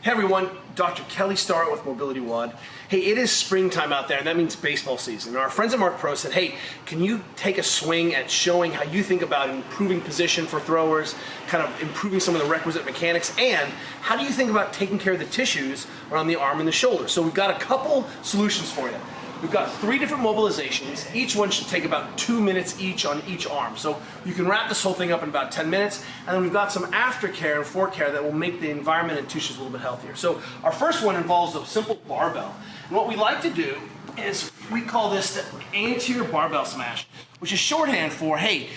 Hey everyone, Dr. Kelly Starrett with MobilityWOD. Hey, it is springtime out there, and that means baseball season. And our friends at Mark Pro said, hey, can you take a swing at showing how you think about improving position for throwers, kind of improving some of the requisite mechanics, and how do you think about taking care of the tissues around the arm and the shoulder? So we've got a couple solutions for you. We've got 3 different mobilizations. Each one should take about 2 minutes each on each arm. So you can wrap this whole thing up in about 10 minutes. And then we've got some aftercare and forecare that will make the environment and tissues a little bit healthier. So our first one involves a simple barbell. And what we like to do is we call this the anterior barbell smash, which is shorthand for, hey,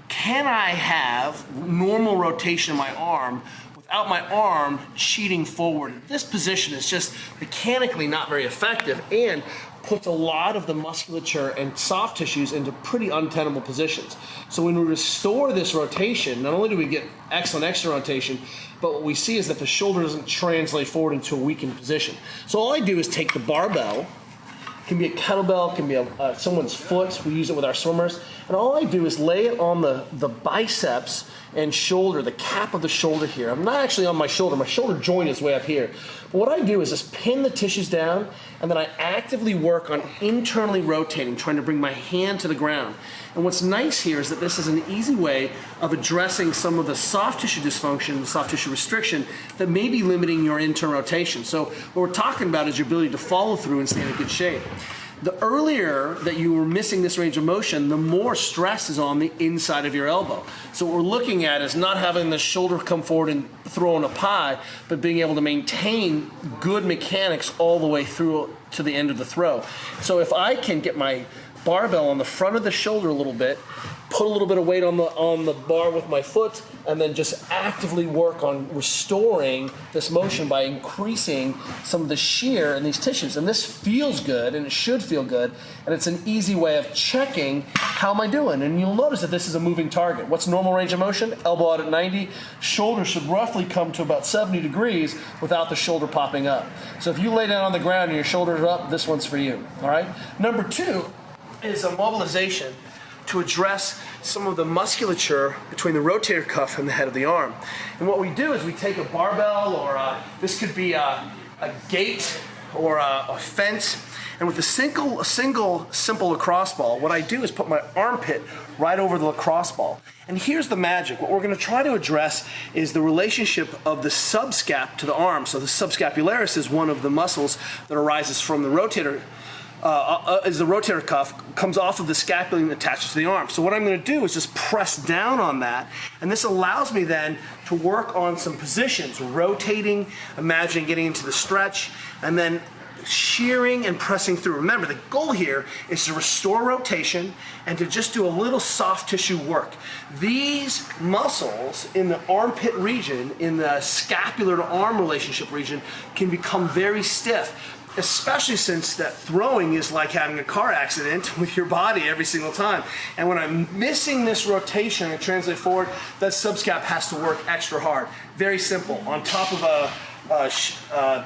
can I have normal rotation of my arm without my arm cheating forward? This position is just mechanically not very effective and puts a lot of the musculature and soft tissues into pretty untenable positions. So when we restore this rotation, not only do we get excellent extra rotation, but what we see is that the shoulder doesn't translate forward into a weakened position. So all I do is take the barbell, it can be a kettlebell, it can be someone's foot, we use it with our swimmers, and all I do is lay it on the biceps and shoulder, the cap of the shoulder here. I'm not actually on my shoulder joint is way up here. But what I do is just pin the tissues down, and then I actively work on internally rotating, trying to bring my hand to the ground. And what's nice here is that this is an easy way of addressing some of the soft tissue dysfunction, soft tissue restriction that may be limiting your internal rotation. So what we're talking about is your ability to follow through and stay in a good shape. The earlier that you were missing this range of motion, the more stress is on the inside of your elbow. So what we're looking at is not having the shoulder come forward and throw in a pie, but being able to maintain good mechanics all the way through to the end of the throw. So if I can get my barbell on the front of the shoulder a little bit, put a little bit of weight on the bar with my foot, and then just actively work on restoring this motion by increasing some of the shear in these tissues. And this feels good, and it should feel good, and it's an easy way of checking how am I doing. And you'll notice that this is a moving target. What's normal range of motion? Elbow out at 90. Shoulder should roughly come to about 70 degrees without the shoulder popping up. So if you lay down on the ground and your shoulders are up, this one's for you, all right? Number 2 is a mobilization to address some of the musculature between the rotator cuff and the head of the arm. And what we do is we take a barbell, or this could be a gate or a fence, and with a single simple lacrosse ball, what I do is put my armpit right over the lacrosse ball. And here's the magic. What we're going to try to address is the relationship of the subscap to the arm. So the subscapularis is one of the muscles that arises from the rotator as the rotator cuff comes off of the scapula and attaches to the arm. So what I'm going to do is just press down on that, and this allows me then to work on some positions, rotating, imagine getting into the stretch, and then shearing and pressing through. Remember, the goal here is to restore rotation and to just do a little soft tissue work. These muscles in the armpit region, in the scapular to arm relationship region, can become very stiff, especially since that throwing is like having a car accident with your body every single time. And when I'm missing this rotation and translate forward, that subscap has to work extra hard. Very simple. On top of a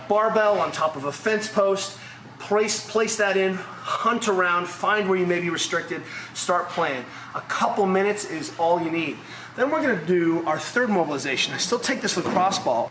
barbell, on top of a fence post, place that in, hunt around, find where you may be restricted, start playing. A couple minutes is all you need. Then we're going to do our 3rd mobilization. I still take this lacrosse ball,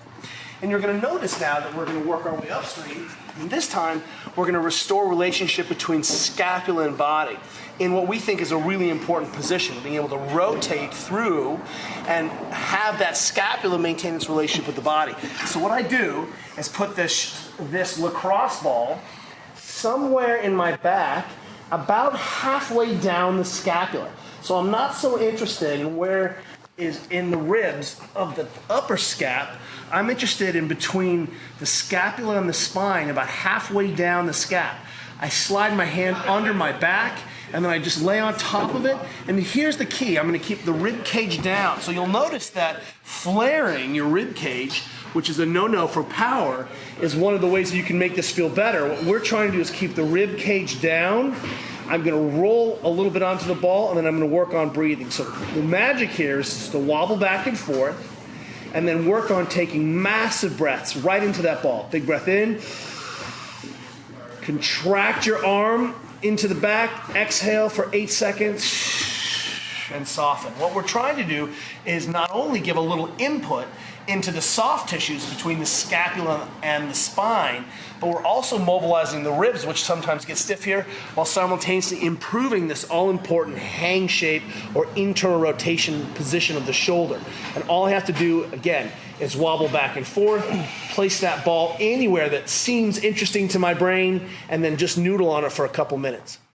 and you're going to notice now that we're going to work our way upstream. And this time, we're going to restore relationship between scapula and body in what we think is a really important position, being able to rotate through and have that scapula maintain its relationship with the body. So what I do is put this lacrosse ball somewhere in my back, about halfway down the scapula. So I'm not so interested in where is in the ribs of the upper scap. I'm interested in between the scapula and the spine, about halfway down the scap. I slide my hand under my back, and then I just lay on top of it. And here's the key. I'm going to keep the rib cage down. So you'll notice that flaring your rib cage, which is a no-no for power, is one of the ways that you can make this feel better. What we're trying to do is keep the rib cage down. I'm going to roll a little bit onto the ball, and then I'm going to work on breathing. So the magic here is just to wobble back and forth, and then work on taking massive breaths right into that ball. Big breath in. Contract your arm into the back. Exhale for 8 seconds, and soften. What we're trying to do is not only give a little input into the soft tissues between the scapula and the spine, but we're also mobilizing the ribs, which sometimes get stiff here, while simultaneously improving this all-important hang shape or internal rotation position of the shoulder. And all I have to do, again, is wobble back and forth, place that ball anywhere that seems interesting to my brain, and then just noodle on it for a couple minutes.